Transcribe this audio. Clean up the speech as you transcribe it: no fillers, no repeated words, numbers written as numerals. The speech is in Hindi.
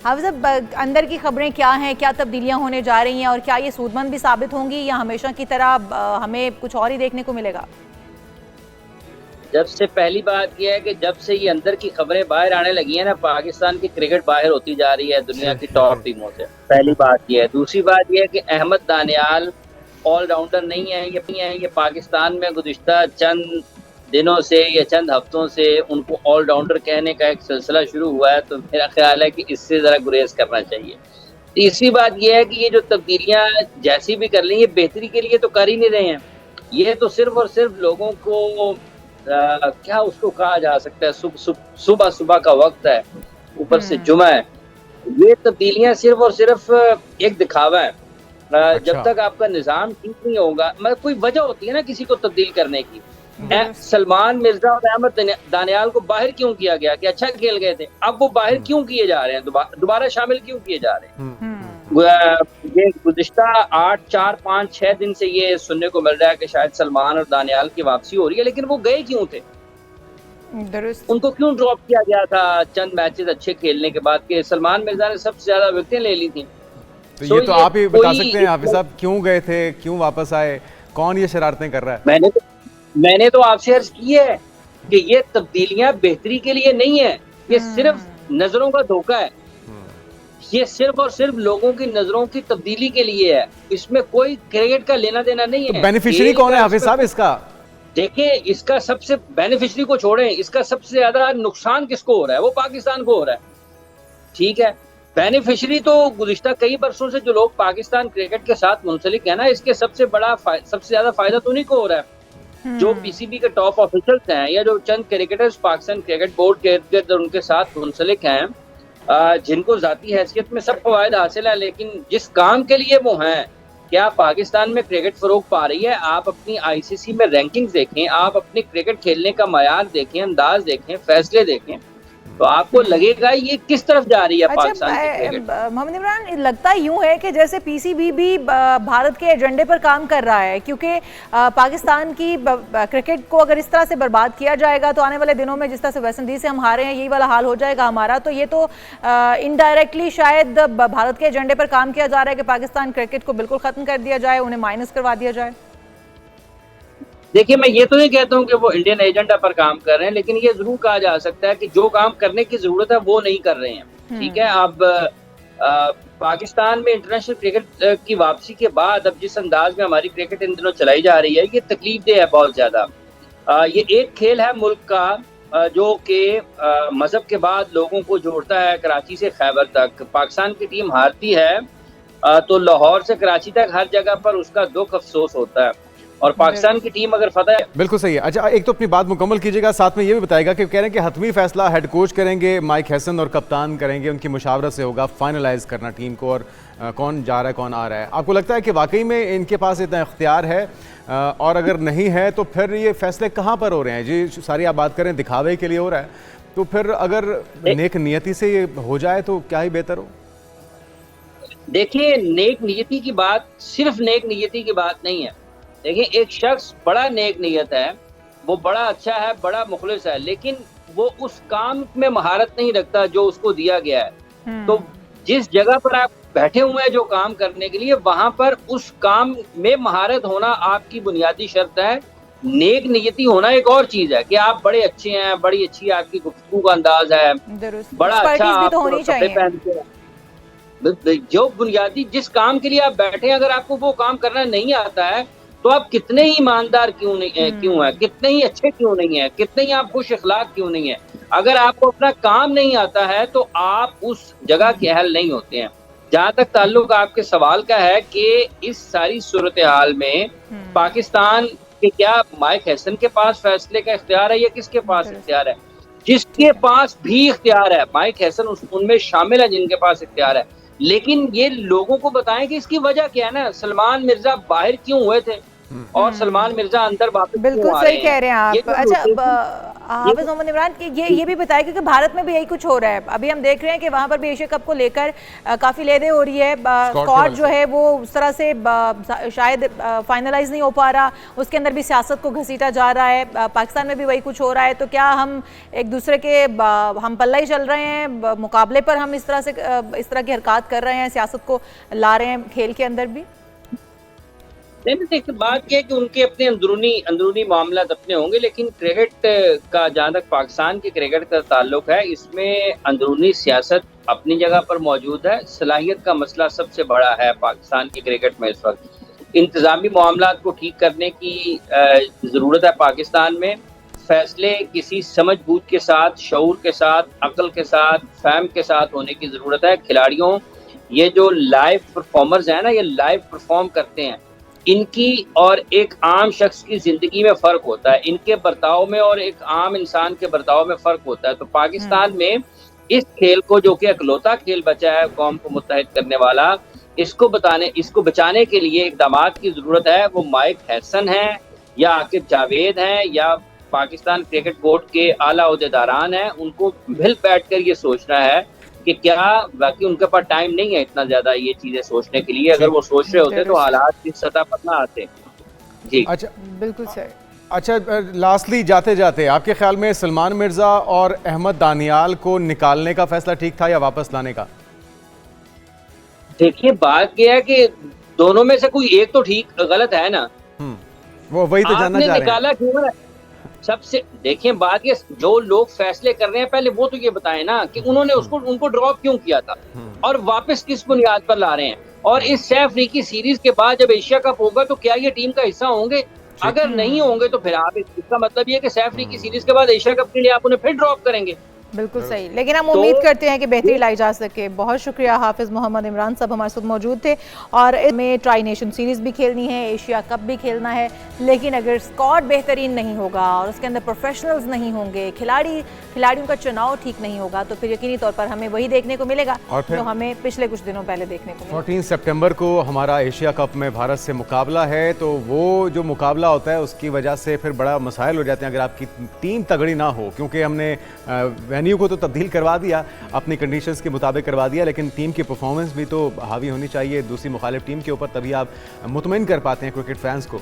हाफिज़ साहब, अंदर की खबरें क्या हैं, क्या तब्दीलियां होने जा रही हैं और क्या ये सूदमंद भी साबित होंगी या हमेशा की तरह हमें कुछ और ही देखने को मिलेगा? जब से पहली बात यह है कि जब से ये अंदर की खबरें बाहर आने लगी हैं ना, पाकिस्तान की क्रिकेट बाहर होती जा रही है दुनिया की टॉप टीमों से। पहली बात यह है। दूसरी बात यह है कि अहमद दानियाल ऑलराउंडर नहीं है। ये पाकिस्तान में गुज़िश्ता चंद दिनों से या चंद हफ्तों से उनको ऑलराउंडर कहने का एक सिलसिला शुरू हुआ है, तो मेरा ख्याल है कि इससे ज़रा गुरेज करना चाहिए। तीसरी बात यह है कि ये जो तब्दीलियां जैसी भी कर ली, ये बेहतरी के लिए तो कर ही नहीं रहे हैं। ये तो सिर्फ और सिर्फ लोगों को क्या उसको कहा जा सकता है, सुबह सुबह का वक्त है, ऊपर से जुमा है। ये तब्दीलियां सिर्फ और सिर्फ एक दिखावा है। जब तक आपका निज़ाम ठीक नहीं होगा, मतलब कोई वजह होती है ना किसी को तब्दील करने की। सलमान मिर्जा और अहमद दानियाल को बाहर क्यों किया गया कि अच्छा खेल गए थे, अब वो बाहर क्यों किए जा रहे हैं, दोबारा शामिल क्यों किए जा रहे हैं? ये गुज़िश्ता 8, 4, 5, 6 दिन से ये सुनने को मिल रहा है कि शायद सलमान और दानियाल की वापसी हो रही है, लेकिन वो गए क्यों थे? उनको क्यों ड्रॉप किया गया था चंद मैचेस अच्छे खेलने के बाद? के सलमान मिर्जा ने सबसे ज्यादा विकेटें ले ली थी। तो ये तो आप ही बता सकते हैं हाफिज साहब, क्यों गए थे, क्यों वापस आए, कौन ये शरारतें कर रहा है? मैंने तो आपसे अर्ज की है कि ये तब्दीलियां बेहतरी के लिए नहीं है, ये सिर्फ नजरों का धोखा है। ये सिर्फ और सिर्फ लोगों की नजरों की तब्दीली के लिए है, इसमें कोई क्रिकेट का लेना देना नहीं है। बेनिफिशियरी कौन है हाफिज साहब इसका? देखिए, इसका सबसे बेनिफिशियरी को छोड़ें, इसका सबसे ज्यादा नुकसान किसको हो रहा है? वो पाकिस्तान को हो रहा है। ठीक है, बेनिफिशियरी तो गुज़िश्ता कई बरसों से जो लोग पाकिस्तान क्रिकेट के साथ मुंसलिक है ना, इसके सबसे ज्यादा फायदा तो नहीं को हो रहा है। जो पीसीबी के टॉप ऑफिशियल्स हैं या जो चंद क्रिकेटर्स पाकिस्तान क्रिकेट बोर्ड के इर्द गिर्द उनके साथ मुंसलिक हैं, जिनको जाती हैसियत में सब फवायद हासिल है, लेकिन जिस काम के लिए वो हैं, क्या पाकिस्तान में क्रिकेट फरोग पा रही है? आप अपनी आईसीसी में रैंकिंग्स देखें, आप अपने क्रिकेट खेलने का मयार देखें, अंदाज देखें, फैसले देखें, तो आपको लगेगा ये किस तरफ जा रही है। अच्छा, पाकिस्तान की क्रिकेट। मोहम्मद इमरान, लगता यूं है कि जैसे पीसीबी भी भारत के एजेंडे पर काम कर रहा है, क्योंकि पाकिस्तान की क्रिकेट को अगर इस तरह से बर्बाद किया जाएगा तो आने वाले दिनों में जिस तरह से वेस्ट इंडीज से हम हारे हैं, यही वाला हाल हो जाएगा हमारा। तो ये तो इनडायरेक्टली शायद भारत के एजेंडे पर काम किया जा रहा है कि पाकिस्तान क्रिकेट को बिल्कुल खत्म कर दिया जाए, उन्हें माइनस करवा दिया जाए। देखिए, मैं ये तो नहीं कहता हूँ कि वो इंडियन एजेंडा पर काम कर रहे हैं, लेकिन ये जरूर कहा जा सकता है कि जो काम करने की जरूरत है वो नहीं कर रहे हैं। ठीक है, अब पाकिस्तान में इंटरनेशनल क्रिकेट की वापसी के बाद अब जिस अंदाज में हमारी क्रिकेट इन दिनों चलाई जा रही है, ये तकलीफदेह है बहुत ज्यादा। ये एक खेल है मुल्क का जो कि मजहब के बाद लोगों को जोड़ता है कराची से खैबर तक। पाकिस्तान की टीम हारती है तो लाहौर से कराची तक हर जगह पर उसका दुख अफसोस होता है, और पाकिस्तान की टीम अगर फतह। बिल्कुल सही है। अच्छा, एक तो अपनी बात मुकम्मल कीजिएगा, साथ में ये भी बताएगा कि कह रहे हैं कि हतमी फैसला हेड कोच करेंगे, माइक हैसन और कप्तान करेंगे, उनकी मुशावरत से होगा फाइनलाइज करना टीम को और कौन जा रहा है कौन आ रहा है। आपको लगता है कि वाकई में इनके पास इतना इख्तियार है, और अगर नहीं है तो फिर ये फैसले कहाँ पर हो रहे हैं? जी सारी आप बात करें दिखावे के लिए हो रहा है, तो फिर अगर नेक नियति से ये हो जाए तो क्या ही बेहतर हो। देखिए, नेक नियति की बात सिर्फ नेक नियति की बात नहीं है। देखिए, एक शख्स बड़ा नेक नियत है, वो बड़ा अच्छा है, बड़ा मुखलिस है, लेकिन वो उस काम में महारत नहीं रखता जो उसको दिया गया है। तो जिस जगह पर आप बैठे हुए हैं जो काम करने के लिए, वहां पर उस काम में महारत होना आपकी बुनियादी शर्त है। नेक नियति होना एक और चीज है कि आप बड़े अच्छे हैं, बड़ी अच्छी आपकी गुफ्तगू का अंदाज है, बड़ा अच्छा आप कपड़े पहनते हैं। जो बुनियादी जिस काम के लिए आप बैठे हैं, अगर आपको वो काम करना नहीं आता है तो आप कितने ही ईमानदार क्यों हैं, कितने ही अच्छे क्यों नहीं है, कितने ही आप खुश अखलाक क्यों नहीं है, अगर आपको अपना काम नहीं आता है तो आप उस जगह के अहल नहीं होते हैं। जहां तक ताल्लुक आपके सवाल का है कि इस सारी सूरत हाल में पाकिस्तान के क्या माइक हैसन के पास फैसले का इख्तियार है या किसके पास इख्तियार है? जिसके पास भी इख्तियार है, माइक हैसन उनमें शामिल है जिनके पास इख्तियार है, लेकिन ये लोगों को बताएं कि इसकी वजह क्या है ना। सलमान मिर्जा बाहर क्यों हुए थे? और सलमान मिर्जा अंदर वापस बिल्कुल क्यों आ सही रहे कह रहे हैं ये आप। जो अच्छा, रोटेशन- हाफिज मोहम्मद इमरान की ये भी बताया, क्योंकि भारत में भी यही कुछ हो रहा है। अभी हम देख रहे हैं कि वहाँ पर भी एशिया कप को लेकर काफ़ी लेदे हो रही है। स्क्वाड जो है वो उस तरह से शायद फाइनलाइज नहीं हो पा रहा, उसके अंदर भी सियासत को घसीटा जा रहा है। पाकिस्तान में भी वही कुछ हो रहा है। तो क्या हम एक दूसरे के हम पल्ला ही चल रहे हैं, मुकाबले पर हम इस तरह की हरकत कर रहे हैं, सियासत को ला रहे हैं खेल के अंदर भी? नहीं, देखिए बात यह है कि उनके अपने अंदरूनी मामला अपने होंगे, लेकिन क्रिकेट का जहाँ तक पाकिस्तान के क्रिकेट का ताल्लुक है, इसमें अंदरूनी सियासत अपनी जगह पर मौजूद है। सलाहियत का मसला सबसे बड़ा है पाकिस्तान की क्रिकेट में इस वक्त। इंतजामी मामला को ठीक करने की ज़रूरत है पाकिस्तान में। फैसले किसी समझबूझ के साथ, शऊर के साथ, अक्ल के साथ, फहम के साथ होने की ज़रूरत है। खिलाड़ियों, ये जो लाइव परफॉर्मर्स हैं ना, ये लाइव परफॉर्म करते हैं, इनकी और एक आम शख्स की जिंदगी में फर्क होता है, इनके बर्ताव में और एक आम इंसान के बर्ताव में फर्क होता है। तो पाकिस्तान में इस खेल को, जो कि इकलौता खेल बचा है कौम को मुत्तहिद करने वाला, इसको बचाने के लिए इक़दामात की जरूरत है। वो माइक हैसन हैं या आकिब जावेद हैं या पाकिस्तान क्रिकेट बोर्ड के आला ओहदेदारान हैं, उनको मिल बैठ कर ये सोचना है कि क्या बाकी उनके पास टाइम नहीं है इतना ज्यादा ये चीजें सोचने के लिए। अगर वो सोच रहे होते तो हालात इस सतह पर ना आते। जी अच्छा, बिल्कुल सही। अच्छा, लास्टली जाते जाते आपके ख्याल में सलमान मिर्जा और अहमद दानियाल को निकालने का फैसला ठीक था या वापस लाने का? देखिए बात यह है कि दोनों में से कोई एक तो ठीक गलत है ना। वो वही तो जानना चाह रहे हैं। निकाला क्यों है सबसे? देखिए बात ये, जो लोग फैसले कर रहे हैं पहले वो तो ये बताएं ना कि उन्होंने उनको ड्रॉप क्यों किया था और वापस किस बुनियाद पर ला रहे हैं। और इस सैफ अफ्रीकी सीरीज के बाद जब एशिया कप होगा तो क्या ये टीम का हिस्सा होंगे? अगर नहीं होंगे तो फिर आप, इसका मतलब ये कि सैफ अफ्रीकी सीरीज के बाद एशिया कप के लिए आप उन्हें फिर ड्रॉप करेंगे। बिल्कुल सही, लेकिन हम उम्मीद करते हैं कि बेहतरी लाई जा सके। बहुत शुक्रिया हाफिज मोहम्मद इमरान साहब हमारे साथ मौजूद थे। और इसमें ट्राई नेशन सीरीज भी खेलनी है, एशिया कप भी खेलना है, लेकिन अगर स्क्वाड बेहतरीन नहीं होगा और उसके अंदर प्रोफेशनल्स नहीं होंगे, खिलाड़ियों का चुनाव ठीक नहीं होगा, तो फिर यकीनी तौर पर हमें वही देखने को मिलेगा जो हमें पिछले कुछ दिनों पहले देखने को मिला। 14 सितंबर को हमारा एशिया कप में भारत से मुकाबला है, तो वो जो मुकाबला होता है उसकी वजह से फिर बड़ा मसाइल हो जाते हैं अगर आपकी टीम तगड़ी ना हो, क्योंकि हमने वेन्यू को तो तब्दील करवा दिया, अपनी कंडीशंस के मुताबिक करवा दिया, लेकिन टीम की परफॉर्मेंस भी तो हावी होनी चाहिए दूसरी मुखालिफ टीम के ऊपर, तभी आप मुतमईन कर पाते हैं क्रिकेट फैंस को।